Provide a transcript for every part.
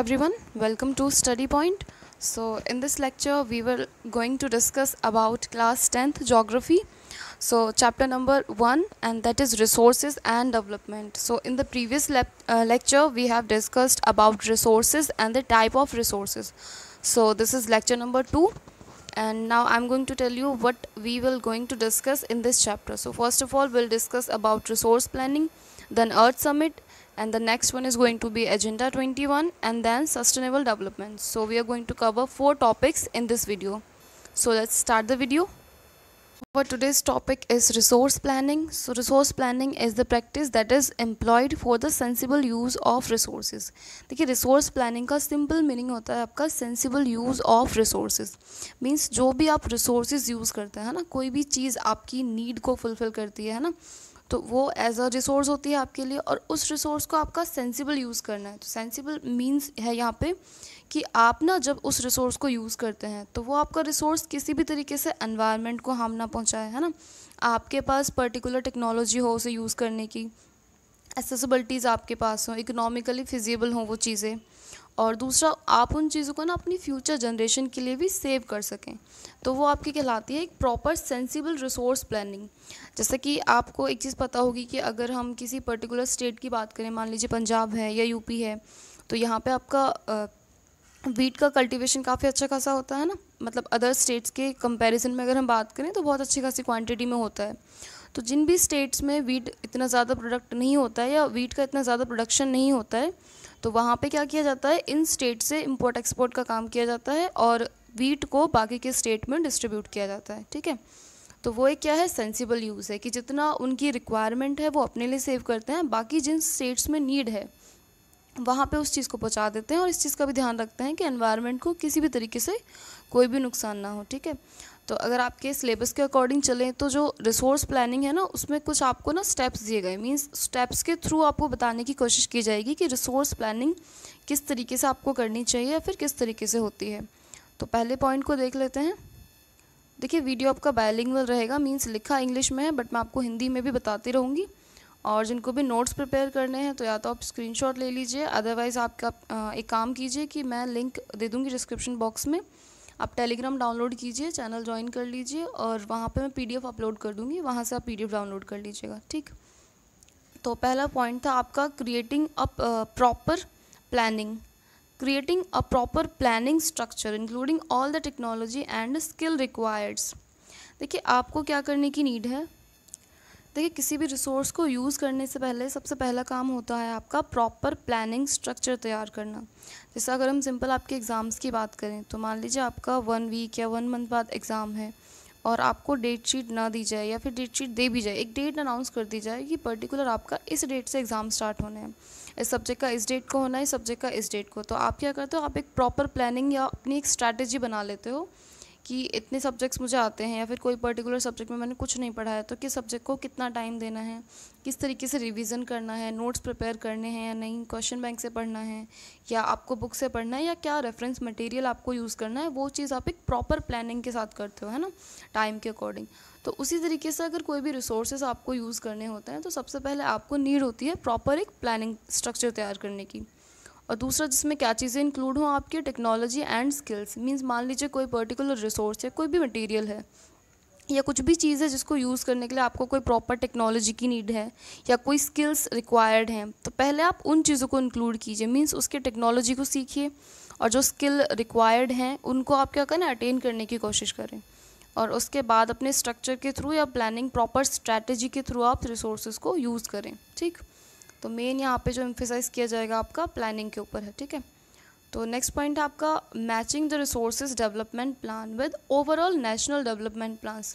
everyone, welcome to Study Point. So in this lecture we were going to discuss about class 10th geography. So chapter number 1, and that is resources and development. So in the previous lecture we have discussed about resources and the type of resources. So this is lecture number 2, and now I'm going to tell you what we will going to discuss in this chapter. So first of all we'll discuss about resource planning, then Earth Summit, and the next one is going to be Agenda 21, and then sustainable development. So we are going to cover 4 topics in this video. So let's start the video. For today's topic is resource planning. So resource planning is the practice that is employed for the sensible use of resources. देखिए resource planning का simple meaning होता है आपका sensible use of resources. Means जो भी आप resources use करते हैं ना, कोई भी चीज़ आपकी नीड को फुलफ़िल करती है ना, तो वो एज अ रिसोर्स होती है आपके लिए, और उस रिसोर्स को आपका सेंसिबल यूज़ करना है. तो सेंसिबल मीन्स है यहाँ पे कि आप ना जब उस रिसोर्स को यूज़ करते हैं तो वो आपका रिसोर्स किसी भी तरीके से एनवायरनमेंट को हार्म ना पहुँचाए, है ना. आपके पास पर्टिकुलर टेक्नोलॉजी हो उसे यूज़ करने की, एक्सेसिबिलिटीज़ आपके पास हो, इकोनॉमिकली फिजिबल हो वो चीज़ें, और दूसरा आप उन चीज़ों को ना अपनी फ्यूचर जनरेशन के लिए भी सेव कर सकें. तो वो आपकी कहलाती है एक प्रॉपर सेंसिबल रिसोर्स प्लानिंग. जैसे कि आपको एक चीज़ पता होगी कि अगर हम किसी पर्टिकुलर स्टेट की बात करें, मान लीजिए पंजाब है या यूपी है, तो यहाँ पे आपका वीट का कल्टीवेशन काफ़ी अच्छा खासा होता है ना. मतलब अदर स्टेट्स के कंपैरिजन में अगर हम बात करें तो बहुत अच्छी खासी क्वांटिटी में होता है. तो जिन भी स्टेट्स में वीट इतना ज़्यादा प्रोडक्ट नहीं होता है या वीट का इतना ज़्यादा प्रोडक्शन नहीं होता है, तो वहाँ पे क्या किया जाता है, इन स्टेट से इंपोर्ट एक्सपोर्ट का काम किया जाता है और वीट को बाकी के स्टेट में डिस्ट्रीब्यूट किया जाता है. ठीक है, तो वो एक क्या है, सेंसिबल यूज़ है कि जितना उनकी रिक्वायरमेंट है वो अपने लिए सेव करते हैं, बाकी जिन स्टेट्स में नीड है वहाँ पे उस चीज़ को पहुँचा देते हैं, और इस चीज़ का भी ध्यान रखते हैं कि एनवायरनमेंट को किसी भी तरीके से कोई भी नुकसान ना हो. ठीक है, तो अगर आपके सिलेबस के अकॉर्डिंग चलें तो जो रिसोर्स प्लानिंग है ना, उसमें कुछ आपको ना स्टेप्स दिए गए, मींस स्टेप्स के थ्रू आपको बताने की कोशिश की जाएगी कि रिसोर्स प्लानिंग किस तरीके से आपको करनी चाहिए या फिर किस तरीके से होती है. तो पहले पॉइंट को देख लेते हैं. देखिए वीडियो आपका बायलिंगुअल रहेगा, मीन्स लिखा इंग्लिश में है बट मैं आपको हिंदी में भी बताती रहूँगी. और जिनको भी नोट्स प्रिपेयर करने हैं तो या तो आप स्क्रीनशॉट ले लीजिए, अदरवाइज़ आपका एक काम कीजिए कि मैं लिंक दे दूँगी डिस्क्रिप्शन बॉक्स में, आप टेलीग्राम डाउनलोड कीजिए, चैनल ज्वाइन कर लीजिए, और वहाँ पे मैं पीडीएफ अपलोड कर दूँगी, वहाँ से आप पीडीएफ डाउनलोड कर लीजिएगा. ठीक, तो पहला पॉइंट था आपका creating a proper planning. Creating a proper planning structure including all the technology and skill requireds. देखिए आपको क्या करने की नीड है. देखिए किसी भी रिसोर्स को यूज़ करने से पहले सबसे पहला काम होता है आपका प्रॉपर प्लानिंग स्ट्रक्चर तैयार करना. जैसे अगर हम सिंपल आपके एग्ज़ाम्स की बात करें, तो मान लीजिए आपका 1 वीक या 1 मंथ बाद एग्ज़ाम है और आपको डेट शीट ना दी जाए या फिर डेट शीट दे भी जाए, एक डेट अनाउंस कर दी जाए कि पर्टिकुलर आपका इस डेट से एग्ज़ाम स्टार्ट होने हैं, इस सब्जेक्ट का इस डेट को होना है, इस सब्जेक्ट का इस डेट को. तो आप क्या करते हो, आप एक प्रॉपर प्लानिंग या अपनी एक स्ट्रैटेजी बना लेते हो कि इतने सब्जेक्ट्स मुझे आते हैं, या फिर कोई पर्टिकुलर सब्जेक्ट में मैंने कुछ नहीं पढ़ा है तो किस सब्जेक्ट को कितना टाइम देना है, किस तरीके से रिवीजन करना है, नोट्स प्रिपेयर करने हैं या नहीं, क्वेश्चन बैंक से पढ़ना है या आपको बुक से पढ़ना है, या क्या रेफरेंस मटेरियल आपको यूज़ करना है, वो चीज़ आप एक प्रॉपर प्लानिंग के साथ करते हो, है ना, टाइम के अकॉर्डिंग. तो उसी तरीके से अगर कोई भी रिसोर्सेज आपको यूज़ करने होते हैं तो सबसे पहले आपको नीड होती है प्रॉपर एक प्लानिंग स्ट्रक्चर तैयार करने की. और दूसरा जिसमें क्या चीज़ें इंक्लूड हों आपकी टेक्नोलॉजी एंड स्किल्स. मींस मान लीजिए कोई पर्टिकुलर रिसोर्स या कोई भी मटेरियल है या कुछ भी चीज़ है जिसको यूज़ करने के लिए आपको कोई प्रॉपर टेक्नोलॉजी की नीड है या कोई स्किल्स रिक्वायर्ड हैं, तो पहले आप उन चीज़ों को इंक्लूड कीजिए. मींस उसके टेक्नोलॉजी को सीखिए और जो स्किल रिक्वायर्ड हैं उनको आप क्या करें, अटेन करने की कोशिश करें, और उसके बाद अपने स्ट्रक्चर के थ्रू या प्लानिंग प्रॉपर स्ट्रैटेजी के थ्रू आप रिसोर्सेज को यूज़ करें. ठीक, तो मेन यहाँ पे जो एम्फेसाइज किया जाएगा आपका प्लानिंग के ऊपर है. ठीक है, तो नेक्स्ट पॉइंट है आपका matching the resources development plan with overall national development plans.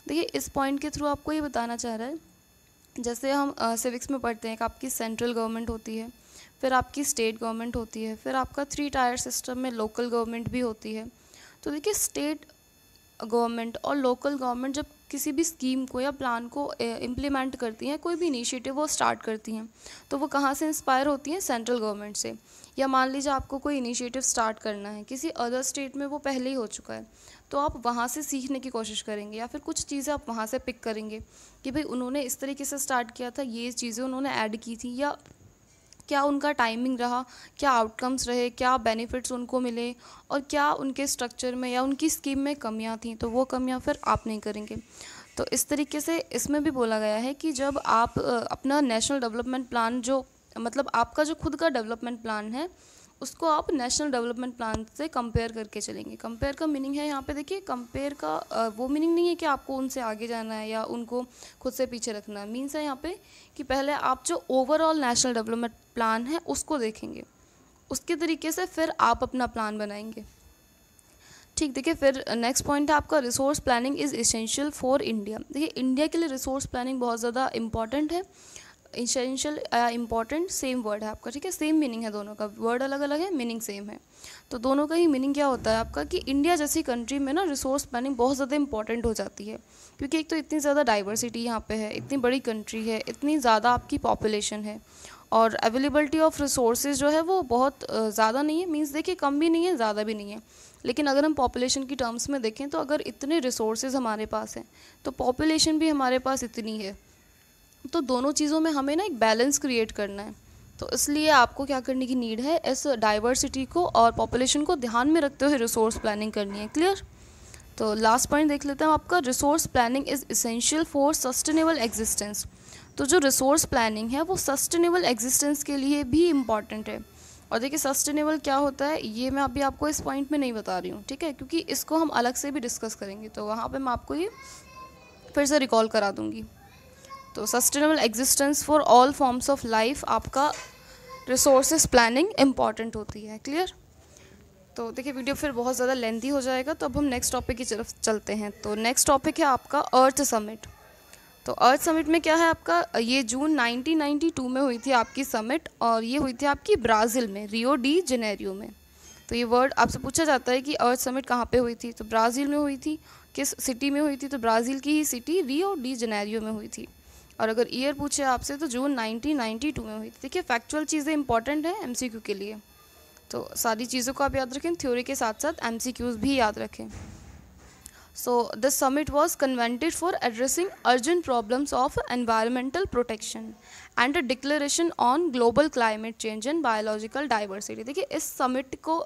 देखिए इस पॉइंट के थ्रू आपको ये बताना चाह रहा है, जैसे हम सिविक्स में पढ़ते हैं कि आपकी सेंट्रल गवर्नमेंट होती है, फिर आपकी स्टेट गवर्नमेंट होती है, फिर आपका 3 टायर सिस्टम में लोकल गवर्नमेंट भी होती है. तो देखिए स्टेट गवर्नमेंट और लोकल गवर्नमेंट जब किसी भी स्कीम को या प्लान को इम्प्लीमेंट करती हैं, कोई भी इनिशिएटिव वो स्टार्ट करती हैं, तो वो कहाँ से इंस्पायर होती हैं, सेंट्रल गवर्नमेंट से. या मान लीजिए आपको कोई इनिशिएटिव स्टार्ट करना है किसी अदर स्टेट में, वो पहले ही हो चुका है, तो आप वहाँ से सीखने की कोशिश करेंगे या फिर कुछ चीज़ें आप वहाँ से पिक करेंगे कि भाई उन्होंने इस तरीके से स्टार्ट किया था, ये चीज़ें उन्होंने ऐड की थी, या क्या उनका टाइमिंग रहा, क्या आउटकम्स रहे, क्या बेनिफिट्स उनको मिले, और क्या उनके स्ट्रक्चर में या उनकी स्कीम में कमियां थी, तो वो कमियां फिर आप नहीं करेंगे। तो इस तरीके से इसमें भी बोला गया है कि जब आप अपना नेशनल डेवलपमेंट प्लान जो मतलब आपका जो खुद का डेवलपमेंट प्लान है उसको आप नेशनल डेवलपमेंट प्लान से कंपेयर करके चलेंगे। कंपेयर का मीनिंग है यहाँ पे देखिए, कंपेयर का वो मीनिंग नहीं है कि आपको उनसे आगे जाना है या उनको खुद से पीछे रखना है। मीन्स है यहाँ पे कि पहले आप जो ओवरऑल नेशनल डेवलपमेंट प्लान है उसको देखेंगे, उसके तरीके से फिर आप अपना प्लान बनाएंगे। ठीक, देखिए फिर नेक्स्ट पॉइंट है आपका resource planning is essential for India. देखिए इंडिया के लिए रिसोर्स प्लानिंग बहुत ज़्यादा इंपॉर्टेंट है। इसेंशियल इंपॉर्टेंट सेम वर्ड है आपका, ठीक है, सेम मीनिंग है, दोनों का वर्ड अलग अलग है, मीनिंग सेम है। तो दोनों का ही मीनिंग क्या होता है आपका कि इंडिया जैसी कंट्री में ना रिसोर्स प्लानिंग बहुत ज़्यादा इंपॉर्टेंट हो जाती है, क्योंकि एक तो इतनी ज़्यादा डाइवर्सिटी यहाँ पे है, इतनी बड़ी कंट्री है, इतनी ज़्यादा आपकी पॉपुलेशन है, और अवेलेबिलिटी ऑफ रिसोर्सेज जो है वो बहुत ज़्यादा नहीं है। मीन्स देखिए कम भी नहीं है, ज़्यादा भी नहीं है, लेकिन अगर हम पॉपुलेशन की टर्म्स में देखें तो अगर इतने रिसोर्सेज हमारे पास हैं तो पॉपुलेशन भी हमारे पास इतनी है, तो दोनों चीज़ों में हमें ना एक बैलेंस क्रिएट करना है। तो इसलिए आपको क्या करने की नीड है, इस डाइवर्सिटी को और पॉपुलेशन को ध्यान में रखते हुए रिसोर्स प्लानिंग करनी है। क्लियर? तो लास्ट पॉइंट देख लेते हैं आपका, resource planning is essential for sustainable existence. तो जो रिसोर्स प्लानिंग है वो सस्टेनेबल एग्जिस्टेंस के लिए भी इम्पॉर्टेंट है। और देखिए सस्टेनेबल क्या होता है ये मैं अभी आपको इस पॉइंट में नहीं बता रही हूँ, ठीक है, क्योंकि इसको हम अलग से भी डिस्कस करेंगे, तो वहाँ पे मैं आपको ये फिर से रिकॉल करा दूँगी। तो sustainable existence for all forms of life आपका रिसोर्सेज प्लानिंग इम्पॉर्टेंट होती है। क्लियर? तो देखिए वीडियो फिर बहुत ज़्यादा लेंथी हो जाएगा, तो अब हम नेक्स्ट टॉपिक की तरफ चलते हैं। तो नेक्स्ट टॉपिक है आपका अर्थ समिट। तो अर्थ समिट में क्या है आपका, ये जून 1992 में हुई थी आपकी समिट, और ये हुई थी आपकी ब्राज़ील में, रियो डी जेनेरियो में। तो ये वर्ड आपसे पूछा जाता है कि अर्थ समिट कहाँ पे हुई थी, तो ब्राज़ील में हुई थी। किस सिटी में हुई थी, तो ब्राज़ील की ही सिटी रियो डी जेनेरियो में हुई थी। और अगर ईयर पूछे आपसे तो जून 1992 में हुई थी। देखिए फैक्चुअल चीज़ें इंपॉर्टेंट है एमसीक्यू के लिए, तो सारी चीज़ों को आप याद रखें, थ्योरी के साथ साथ एमसीक्यूज़ भी याद रखें। So this summit was convened for addressing urgent problems of environmental protection and a declaration on global climate change and biological diversity। देखिए इस समिट को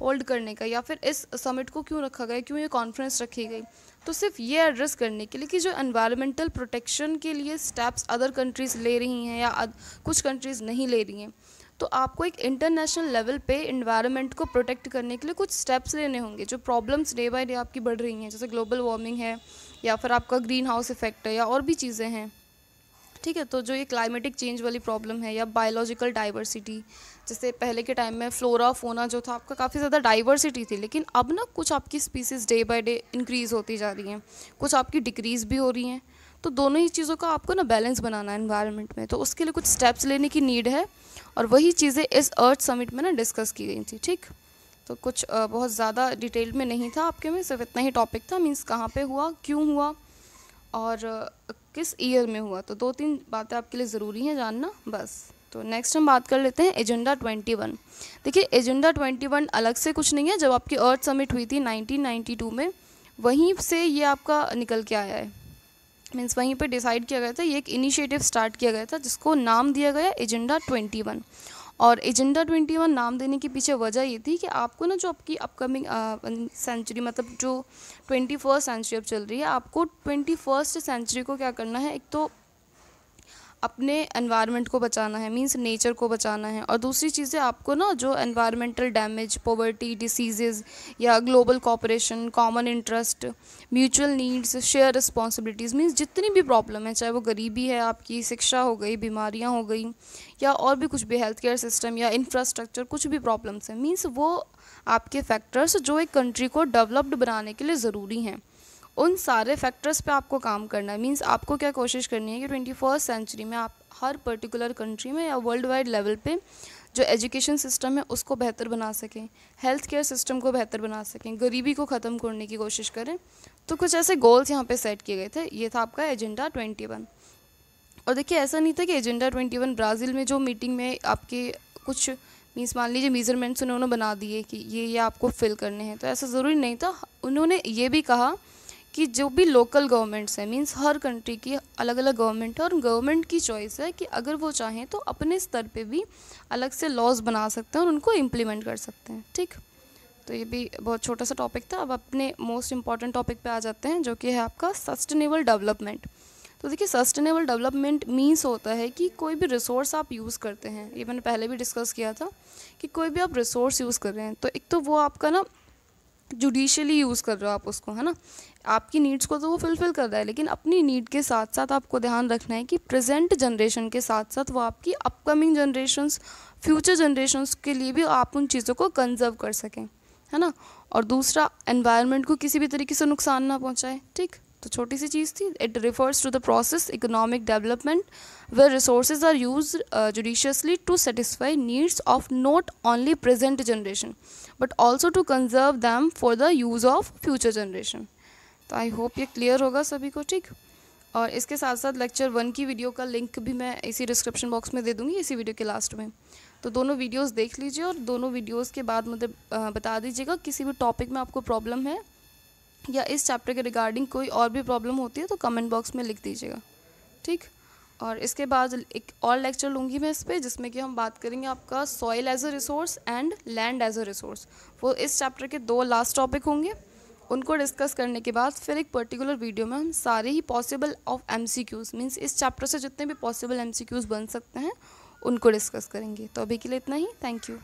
होल्ड करने का या फिर इस समिट को क्यों रखा गया, क्यों ये कॉन्फ्रेंस रखी गई, तो सिर्फ ये एड्रेस करने के लिए कि जो एनवायरमेंटल प्रोटेक्शन के लिए स्टेप्स अदर कंट्रीज़ ले रही हैं या कुछ कंट्रीज़ नहीं ले रही हैं, तो आपको एक इंटरनेशनल लेवल पे एनवायरनमेंट को प्रोटेक्ट करने के लिए कुछ स्टेप्स लेने होंगे। जो प्रॉब्लम्स डे बाय डे आपकी बढ़ रही हैं, जैसे ग्लोबल वार्मिंग है या फिर आपका ग्रीन हाउस इफेक्ट है या और भी चीज़ें हैं, ठीक है, तो जो ये क्लाइमेटिक चेंज वाली प्रॉब्लम है या बायोलॉजिकल डाइवर्सिटी, जैसे पहले के टाइम में फ्लोरा फोना जो था आपका काफ़ी ज़्यादा डाइवर्सिटी थी, लेकिन अब ना कुछ आपकी species day by day increase होती जा रही हैं, कुछ आपकी डिक्रीज़ भी हो रही हैं। तो दोनों ही चीज़ों का आपको ना बैलेंस बनाना है एनवायरनमेंट में, तो उसके लिए कुछ स्टेप्स लेने की नीड है, और वही चीज़ें इस अर्थ समिट में ना डिस्कस की गई थी। ठीक, तो कुछ बहुत ज़्यादा डिटेल में नहीं था आपके में, सिर्फ इतना ही टॉपिक था, मीन्स कहाँ पे हुआ, क्यों हुआ और किस ईयर में हुआ। तो 2-3 बातें आपके लिए ज़रूरी हैं जानना बस। तो नेक्स्ट हम बात कर लेते हैं एजेंडा 21। देखिए एजेंडा 21 अलग से कुछ नहीं है, जब आपकी अर्थ समिट हुई थी 1992 में, वहीं से ये आपका निकल के आया है, मीन्स वहीं पे डिसाइड किया गया था, ये एक इनिशिएटिव स्टार्ट किया गया था जिसको नाम दिया गया एजेंडा 21। और एजेंडा 21 नाम देने के पीछे वजह ये थी कि आपको ना जो आपकी अपकमिंग सेंचुरी, मतलब जो 21st सेंचुरी अब चल रही है, आपको 21st सेंचुरी को क्या करना है, एक तो अपने एनवायरनमेंट को बचाना है, मींस नेचर को बचाना है, और दूसरी चीज़ें आपको ना जो एनवायरमेंटल डैमेज, पॉवर्टी, डिसीजेज़ या global cooperation, common interest, mutual needs, share responsibilities, means जितनी भी प्रॉब्लम है, चाहे वो गरीबी है आपकी, शिक्षा हो गई, बीमारियाँ हो गई, या और भी कुछ भी, हेल्थ केयर सिस्टम या इंफ्रास्ट्रक्चर, कुछ भी प्रॉब्लम्स हैं, मींस वो आपके फैक्टर्स जो एक कंट्री को डेवलप्ड बनाने के लिए ज़रूरी हैं, उन सारे फैक्टर्स पे आपको काम करना है। मींस आपको क्या कोशिश करनी है कि 21st सेंचुरी में आप हर पर्टिकुलर कंट्री में या वर्ल्ड वाइड लेवल पे जो एजुकेशन सिस्टम है उसको बेहतर बना सकें, हेल्थ केयर सिस्टम को बेहतर बना सकें, गरीबी को ख़त्म करने की कोशिश करें। तो कुछ ऐसे गोल्स यहाँ पे सेट किए गए थे, ये था आपका एजेंडा 21। और देखिए ऐसा नहीं था कि एजेंडा 21 ब्राज़ील में जो मीटिंग में आपके कुछ मीन्स मान लीजिए मेजरमेंट्स उन्होंने बना दिए कि ये आपको फिल करने हैं, तो ऐसा ज़रूरी नहीं था। उन्होंने ये भी कहा कि जो भी लोकल गवर्नमेंट्स हैं, मींस हर कंट्री की अलग अलग गवर्नमेंट है और गवर्नमेंट की चॉइस है कि अगर वो चाहें तो अपने स्तर पे भी अलग से लॉज बना सकते हैं और उनको इम्प्लीमेंट कर सकते हैं। ठीक, तो ये भी बहुत छोटा सा टॉपिक था। अब अपने मोस्ट इम्पॉर्टेंट टॉपिक पे आ जाते हैं, जो कि है आपका सस्टेनेबल डेवलपमेंट। तो देखिए, सस्टेनेबल डेवलपमेंट मीन्स होता है कि कोई भी रिसोर्स आप यूज़ करते हैं, ये मैंने पहले भी डिस्कस किया था कि कोई भी आप रिसोर्स यूज़ कर रहे हैं तो एक तो वो आपका ना जुडिशियली यूज़ कर रहे हो आप उसको, है ना, आपकी नीड्स को तो वो फुलफ़िल कर रहा है, लेकिन अपनी नीड के साथ साथ आपको ध्यान रखना है कि प्रेजेंट जनरेशन के साथ साथ वो आपकी अपकमिंग जनरेशन्स, फ्यूचर जनरेशन्स के लिए भी आप उन चीज़ों को कंजर्व कर सकें, है ना। और दूसरा, एनवायरनमेंट को किसी भी तरीके से नुकसान ना पहुंचाए। ठीक, तो छोटी सी चीज़ थी। It refers to the process economic development where resources are used judiciously to satisfy needs of not only present generation but also to conserve them for the use of future generation। तो I hope ये clear होगा सभी को। ठीक, और इसके साथ साथ लेक्चर 1 की वीडियो का लिंक भी मैं इसी डिस्क्रिप्शन बॉक्स में दे दूँगी, इसी वीडियो के लास्ट में। तो दोनों वीडियोस देख लीजिए और दोनों वीडियोस के बाद मुझे बता दीजिएगा किसी भी टॉपिक में आपको प्रॉब्लम है या इस चैप्टर के रिगार्डिंग कोई और भी प्रॉब्लम होती है तो कमेंट बॉक्स में लिख दीजिएगा। ठीक, और इसके बाद एक और लेक्चर लूँगी मैं इस पर, जिसमें कि हम बात करेंगे आपका soil as a resource and land as a resource. वो इस चैप्टर के 2 लास्ट टॉपिक होंगे। उनको डिस्कस करने के बाद फिर एक पर्टिकुलर वीडियो में हम सारे ही पॉसिबल ऑफ MCQs, मीन्स इस चैप्टर से जितने भी पॉसिबल MCQs बन सकते हैं उनको डिस्कस करेंगे। तो अभी के लिए इतना ही। Thank you.